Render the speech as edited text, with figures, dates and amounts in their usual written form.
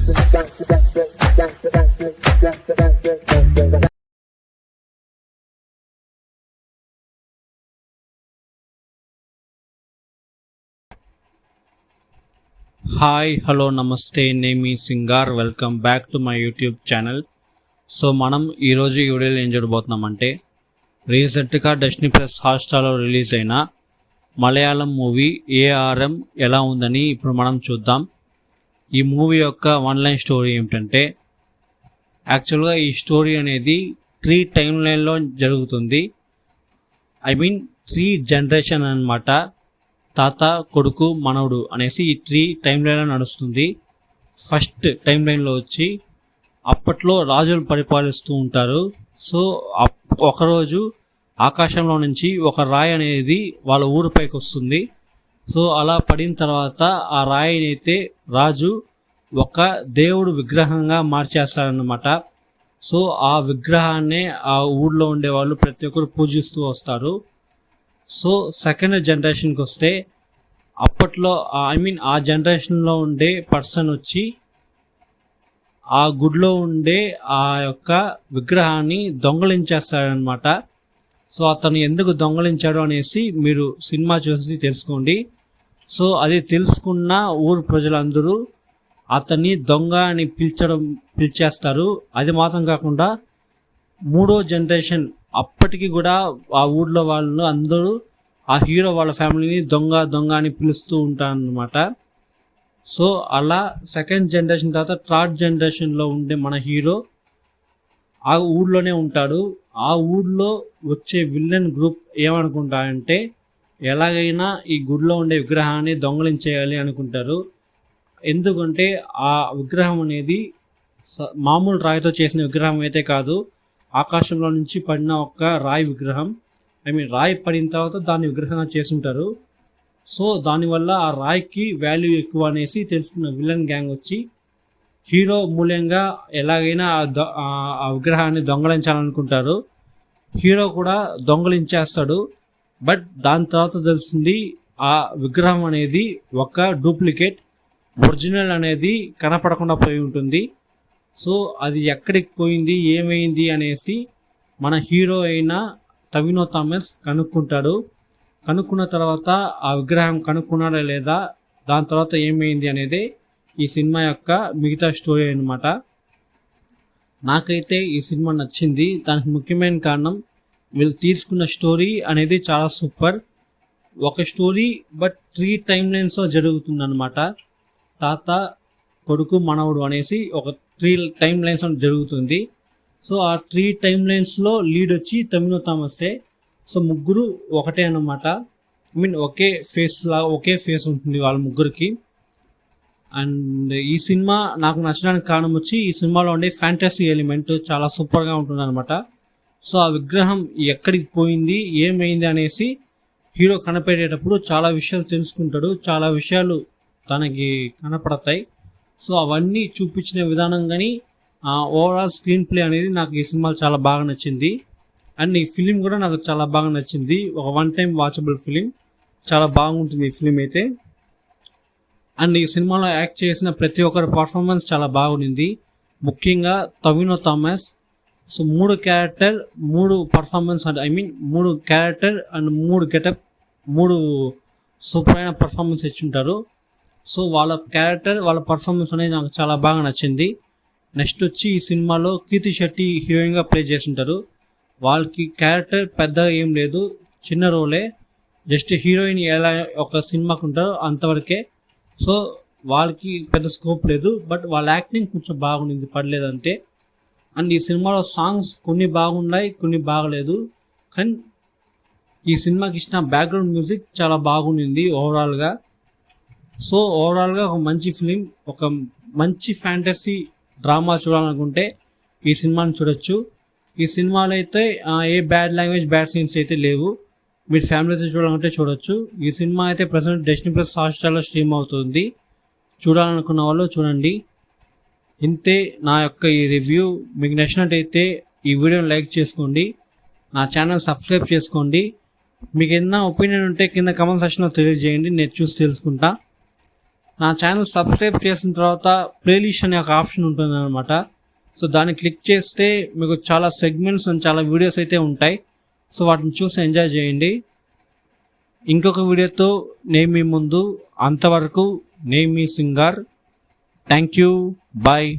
Hi hello నమస్తే, name ఈ Singar. Welcome back to my YouTube channel. So మనం ఈరోజు ఈ వీడియోలో ఏం చూడబోతున్నామంటే, రీసెంట్గా డిస్నీ ప్లస్ హాట్స్టార్లో రిలీజ్ అయిన మలయాళం మూవీ ARM ఎలా ఉందని ఇప్పుడు మనం చూద్దాం. ఈ మూవీ యొక్క వన్ లైన్ స్టోరీ ఏమిటంటే, యాక్చువల్గా ఈ స్టోరీ అనేది 3 టైమ్ లైన్లో జరుగుతుంది. ఐ మీన్ 3 జనరేషన్ అన్నమాట. తాత, కొడుకు, మనవడు అనేసి ఈ 3 టైం లైన్లో నడుస్తుంది. ఫస్ట్ టైం లైన్లో వచ్చి అప్పట్లో రాజులు పరిపాలిస్తూ ఉంటారు. సో ఒకరోజు ఆకాశంలో నుంచి ఒక రాయి అనేది వాళ్ళ ఊరిపైకి వస్తుంది. సో అలా పడిన తర్వాత ఆ రాయిని అయితే రాజు ఒక దేవుడు విగ్రహంగా మార్చేస్తారన్నమాట. సో ఆ విగ్రహాన్ని ఆ ఊళ్ళో ఉండే వాళ్ళు ప్రతి ఒక్కరు పూజిస్తూ వస్తారు. సో సెకండ్ జనరేషన్కి వస్తే, అప్పట్లో ఆ జనరేషన్లో ఉండే పర్సన్ వచ్చి ఆ గుడిలో ఉండే ఆ యొక్క విగ్రహాన్ని దొంగలించేస్తాడనమాట. సో అతను ఎందుకు దొంగలించాడు అనేసి మీరు సినిమా చూసి తెలుసుకోండి. సో అది తెలుసుకున్న ఊరు ప్రజలందరూ అతన్ని దొంగ అని పిలిచేస్తారు. అది మాత్రం కాకుండా 3వ జనరేషన్ అప్పటికి కూడా ఆ ఊర్లో వాళ్ళు అందరూ ఆ హీరో వాళ్ళ ఫ్యామిలీని దొంగ దొంగ అని పిలుస్తూ ఉంటారన్నమాట. సో అలా సెకండ్ జనరేషన్ తర్వాత థర్డ్ జనరేషన్లో ఉండే మన హీరో ఆ ఊళ్ళోనే ఉంటాడు. ఆ ఊళ్ళో వచ్చే విలన్ గ్రూప్ ఏమనుకుంటారంటే, ఎలాగైనా ఈ గుడిలో ఉండే విగ్రహాన్ని దొంగలించేయాలి అనుకుంటారు. ఎందుకంటే ఆ విగ్రహం అనేది మామూలు రాయితో చేసిన విగ్రహం అయితే కాదు, ఆకాశంలో నుంచి పడిన ఒక రాయి విగ్రహం. రాయి పడిన తర్వాత దాన్ని విగ్రహంగా చేసుంటారు. సో దానివల్ల ఆ రాయికి వాల్యూ ఎక్కువ అనేసి తెలుసుకున్న విలన్ గ్యాంగ్ వచ్చి హీరో మూల్యంగా ఎలాగైనా ఆ విగ్రహాన్ని దొంగలించాలనుకుంటారు. హీరో కూడా దొంగలించేస్తాడు. బట్ దాని తర్వాత తెలిసింది ఆ విగ్రహం అనేది ఒక డూప్లికేట్, ఒరిజినల్ అనేది కనపడకుండా పోయి ఉంటుంది. సో అది ఎక్కడికి పోయింది, ఏమైంది అనేసి మన హీరో అయిన టవినో థామస్ కనుక్కుంటాడు. కనుక్కున్న తర్వాత ఆ విగ్రహం కనుక్కున్నాడా లేదా, దాని తర్వాత ఏమైంది అనేది ఈ సినిమా యొక్క మిగతా స్టోరీ అన్నమాట. నాకైతే ఈ సినిమా నచ్చింది. దానికి ముఖ్యమైన కారణం వీళ్ళు తీసుకున్న స్టోరీ అనేది చాలా సూపర్. ఒక స్టోరీ బట్ 3 టైమ్ లైన్స్లో జరుగుతుందన్నమాట. తాత, కొడుకు, మనవడు అనేసి ఒక 3 టైమ్ లైన్స్ జరుగుతుంది. సో ఆ 3 టైమ్ లైన్స్లో లీడ్ వచ్చి టవినో థామసే. సో ముగ్గురు ఒకటే అన్నమాట. ఒకే ఫేస్ ఉంటుంది వాళ్ళ ముగ్గురికి. అండ్ ఈ సినిమా నాకు నచ్చడానికి కారణం వచ్చి, ఈ సినిమాలో ఉండే ఫ్యాంటసీ ఎలిమెంట్ చాలా సూపర్గా ఉంటుంది అనమాట. సో ఆ విగ్రహం ఎక్కడికి పోయింది, ఏమైంది అనేసి హీరో కనపెట్టేటప్పుడు చాలా విషయాలు తెలుసుకుంటాడు. చాలా విషయాలు తనకి కనపడతాయి. సో అవన్నీ చూపించిన విధానం కానీ ఓవరాల్ స్క్రీన్ ప్లే అనేది నాకు ఈ సినిమా చాలా బాగా నచ్చింది. అండ్ ఈ ఫిలిం కూడా నాకు చాలా బాగా నచ్చింది. ఒక 1 టైం వాచబుల్ ఫిలిం, చాలా బాగుంటుంది ఈ ఫిలిం అయితే. అండ్ ఈ సినిమాలో యాక్ట్ చేసిన ప్రతి ఒక్కరి పర్ఫార్మెన్స్ చాలా బాగుంది. ముఖ్యంగా Tovino Thomas. So 3 character, 3 performance, 3 character and 3 getup, 3 super అయిన పర్ఫార్మెన్స్ ఇచ్చుంటారు. సో వాళ్ళ క్యారెక్టర్, వాళ్ళ పర్ఫార్మెన్స్ అనేది నాకు చాలా బాగా నచ్చింది. నెక్స్ట్ వచ్చి ఈ సినిమాలో కీర్తి శెట్టి హీరోయిన్గా ప్లే చేస్తుంటారు. వాళ్ళకి క్యారెక్టర్ పెద్దగా ఏం లేదు, చిన్న రోలే. జస్ట్ హీరోయిన్ ఎలా ఒక సినిమాకు ఉంటారో అంతవరకే. సో వాళ్ళకి పెద్ద స్కోప్ లేదు. బట్ వాళ్ళ యాక్టింగ్ కొంచెం బాగుంది, పడలేదంటే. అండ్ ఈ సినిమాలో సాంగ్స్ కొన్ని బాగున్నాయి, కొన్ని బాగలేదు. కానీ ఈ సినిమాకి ఇచ్చిన బ్యాక్గ్రౌండ్ మ్యూజిక్ చాలా బాగుంది ఓవరాల్గా. సో ఓవరాల్గా ఒక మంచి ఫిలిం, ఒక మంచి ఫ్యాంటసీ డ్రామా చూడాలనుకుంటే ఈ సినిమాని చూడొచ్చు. ఈ సినిమాలో అయితే ఏ బ్యాడ్ లాంగ్వేజ్, బ్యాడ్ సీన్స్ అయితే లేవు. మీరు ఫ్యామిలీతో చూడాలంటే చూడొచ్చు. ఈ సినిమా అయితే ప్రజెంట్ డిస్నీ ప్లస్ హాట్స్టార్లో స్ట్రీమ్ అవుతుంది. చూడాలనుకున్న వాళ్ళు చూడండి. ఇంతే నా యొక్క ఈ రివ్యూ. మీకు నచ్చినట్టయితే ఈ వీడియోని లైక్ చేసుకోండి, నా ఛానల్ సబ్స్క్రైబ్ చేసుకోండి. మీకు ఏదైనా ఒపీనియన్ ఉంటే కింద కమెంట్ సెక్షన్లో తెలియజేయండి, నేను చూసి తెలుసుకుంటా. నా ఛానల్ సబ్స్క్రైబ్ చేసిన తర్వాత ప్లేలిస్ట్ అనే ఒక ఆప్షన్ ఉంటుంది అనమాట. సో దాన్ని క్లిక్ చేస్తే మీకు చాలా సెగ్మెంట్స్ అండ్ చాలా వీడియోస్ అయితే ఉంటాయి. సో వాటిని చూసి ఎంజాయ్ చేయండి. ఇంకొక వీడియోతో నేను మీ ముందు, అంతవరకు నేను మీ సింగార్. Thank you, bye.